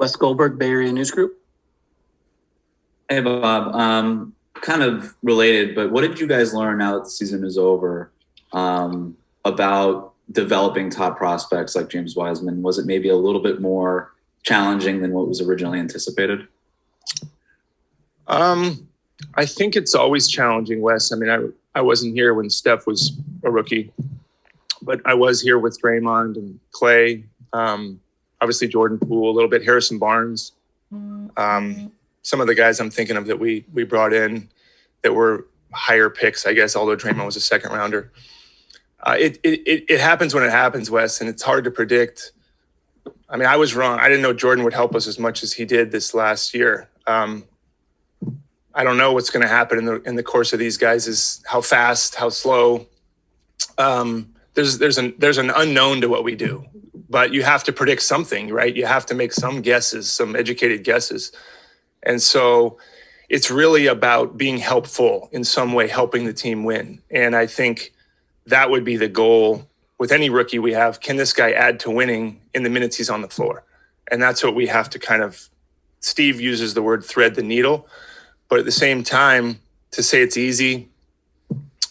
Wes Goldberg, Bay Area News Group. Hey, Bob. Kind of related, but what did you guys learn now that the season is over about developing top prospects like James Wiseman? Was it maybe a little bit more challenging than what was originally anticipated? I think it's always challenging, Wes. I mean, I wasn't here when Steph was a rookie, but I was here with Draymond and Clay, obviously Jordan Poole, a little bit, Harrison Barnes. Some of the guys I'm thinking of that we brought in that were higher picks, I guess, although Draymond was a second rounder. It happens when it happens, Wes, and it's hard to predict. I mean, I was wrong. I didn't know Jordan would help us as much as he did this last year. I don't know what's going to happen in the course of these guys, is how fast, how slow. There's an unknown to what we do, but you have to predict something, right? You have to make some guesses, some educated guesses. And so it's really about being helpful in some way, helping the team win. And I think that would be the goal with any rookie we have. Can this guy add to winning in the minutes he's on the floor? And that's what we have to kind of, Steve uses the word thread the needle, but at the same time, to say it's easy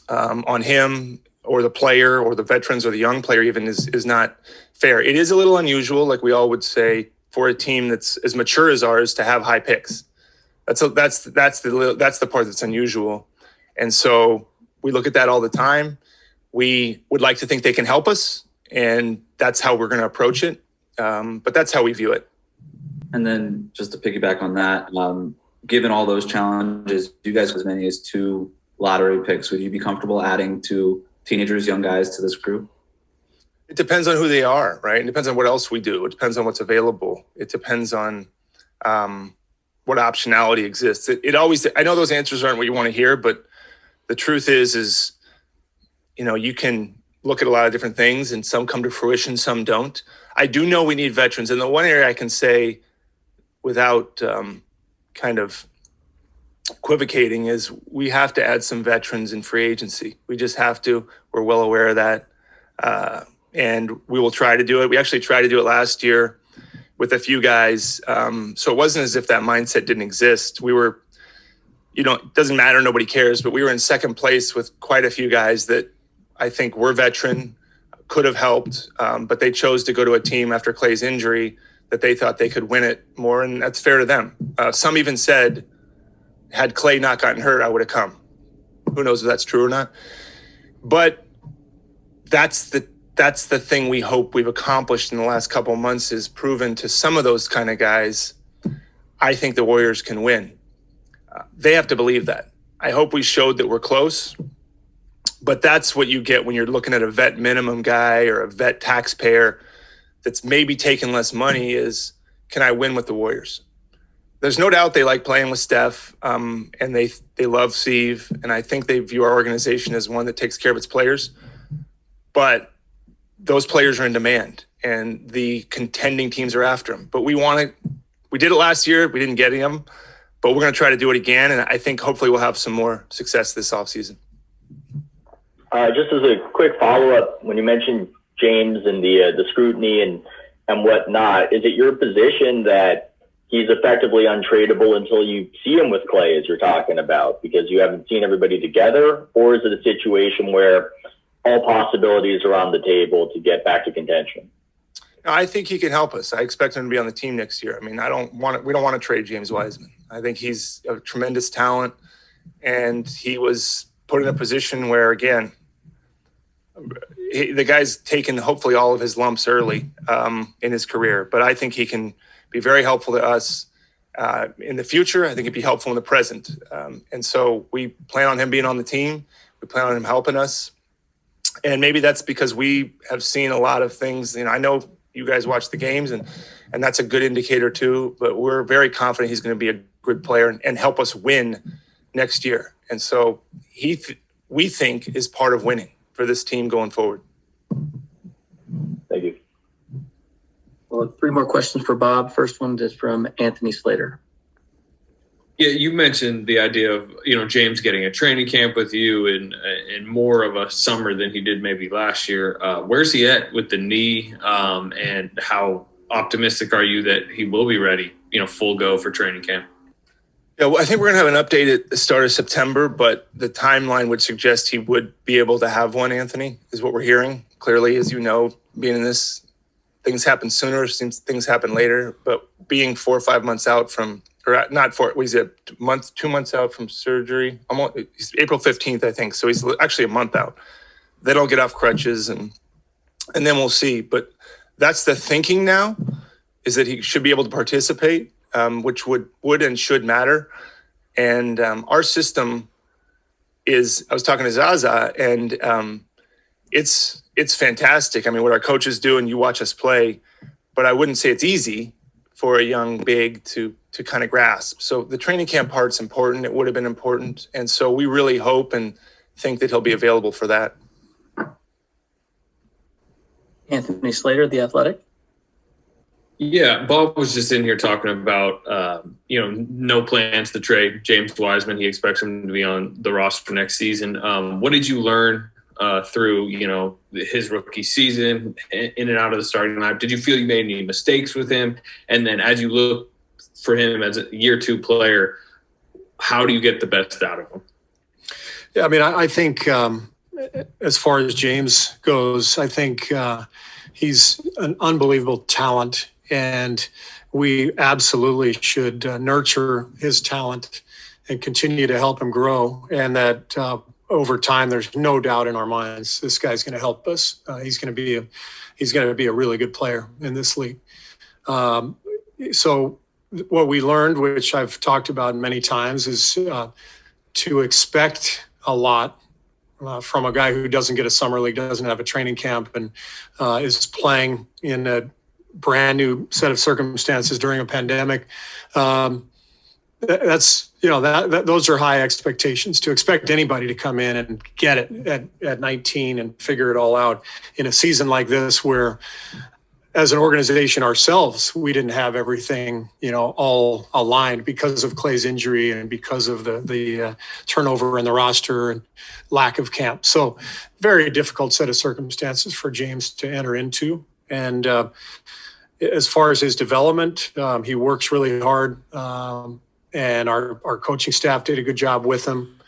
on him or the player or the veterans or the young player even is not fair. It is a little unusual, like we all would say, for a team that's as mature as ours to have high picks. That's the part that's unusual. And so we look at that all the time. We would like to think they can help us, and that's how we're going to approach it. But that's how we view it. And then just to piggyback on that, given all those challenges, you guys have as many as 2 lottery picks. Would you be comfortable adding 2 teenagers, young guys to this group? It depends on who they are, right? It depends on what else we do. It depends on what's available. It depends on what optionality exists. It always, I know those answers aren't what you want to hear, but the truth is, you know, you can look at a lot of different things and some come to fruition, some don't. I do know we need veterans. And the one area I can say without kind of equivocating is we have to add some veterans in free agency. We just have to. We're well aware of that. And we will try to do it. We actually tried to do it last year with a few guys. So it wasn't as if that mindset didn't exist. We were, you know, it doesn't matter, nobody cares, but we were in second place with quite a few guys that I think were veteran, could have helped, but they chose to go to a team after Clay's injury that they thought they could win it more, and that's fair to them. Some even said, had Clay not gotten hurt, I would have come. Who knows if that's true or not? But that's the thing we hope we've accomplished in the last couple of months, is proven to some of those kind of guys, I think the Warriors can win. They have to believe that. I hope we showed that we're close, but that's what you get when you're looking at a vet minimum guy or a vet taxpayer that's maybe taking less money, is, can I win with the Warriors? There's no doubt they like playing with Steph, and they love Steve, and I think they view our organization as one that takes care of its players. But those players are in demand, and the contending teams are after them. But we did it last year. We didn't get them, but we're going to try to do it again. And I think hopefully we'll have some more success this offseason. Just as a quick follow-up, when you mentioned James and the scrutiny and whatnot, is it your position that he's effectively untradeable until you see him with Clay, as you're talking about, because you haven't seen everybody together? Or is it a situation where all possibilities are on the table to get back to contention? I think he can help us. I expect him to be on the team next year. I mean, we don't want to trade James Wiseman. I think he's a tremendous talent, and he was put in a position where, again, the guy's taken hopefully all of his lumps early in his career. But I think he can be very helpful to us in the future. I think he'd be helpful in the present. And so we plan on him being on the team. We plan on him helping us. And maybe that's because we have seen a lot of things. You know, I know you guys watch the games, and that's a good indicator too. But we're very confident he's going to be a good player and help us win next year. And so we think is part of winning for this team going forward. Thank you. Well, 3 more questions for Bob. First one is from Anthony Slater. Yeah, you mentioned the idea of, you know, James getting a training camp with you in more of a summer than he did maybe last year. Where's he at with the knee, and how optimistic are you that he will be ready, full go for training camp? Yeah, well, I think we're going to have an update at the start of September, but the timeline would suggest he would be able to have one, Anthony, is what we're hearing. Clearly, as you know, being in this, things happen sooner, things happen later, but being 4 or 5 months out from, or not 4, was it 2 months out from surgery? Almost, April 15th, I think. So he's actually a month out. Then I'll get off crutches and then we'll see. But that's the thinking now, is that he should be able to participate. Which would and should matter. And our system is, I was talking to Zaza, and it's fantastic. I mean, what our coaches do, and you watch us play, but I wouldn't say it's easy for a young big to kind of grasp. So the training camp part's important. It would have been important. And so we really hope and think that he'll be available for that. Anthony Slater, The Athletic. Yeah, Bob was just in here talking about, no plans to trade James Wiseman. He expects him to be on the roster next season. What did you learn through, his rookie season, in and out of the starting lineup? Did you feel you made any mistakes with him? And then as you look for him as a year 2 player, how do you get the best out of him? Yeah, I mean, I think as far as James goes, I think he's an unbelievable talent. And we absolutely should nurture his talent and continue to help him grow. And that over time, there's no doubt in our minds this guy's going to help us. He's going to be a really good player in this league. So what we learned, which I've talked about many times, is to expect a lot from a guy who doesn't get a summer league, doesn't have a training camp, and is playing in a brand new set of circumstances during a pandemic. Those are high expectations. To expect anybody to come in and get it at 19 and figure it all out in a season like this, where as an organization ourselves, we didn't have everything, all aligned because of Clay's injury and because of the turnover in the roster and lack of camp. So very difficult set of circumstances for James to enter into. And as far as his development, he works really hard, and our coaching staff did a good job with him.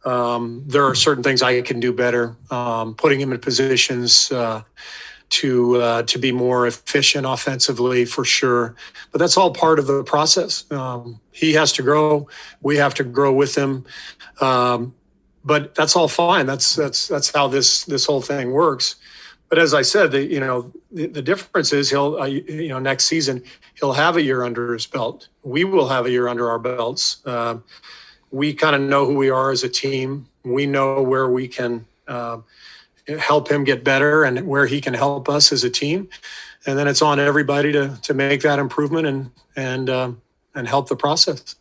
There are certain things I can do better, putting him in positions to be more efficient offensively, for sure. But that's all part of the process. He has to grow. We have to grow with him. But that's all fine. That's how this whole thing works. But as I said, the difference is he'll, next season, he'll have a year under his belt. We will have a year under our belts. We kind of know who we are as a team. We know where we can help him get better and where he can help us as a team. And then it's on everybody to make that improvement and help the process.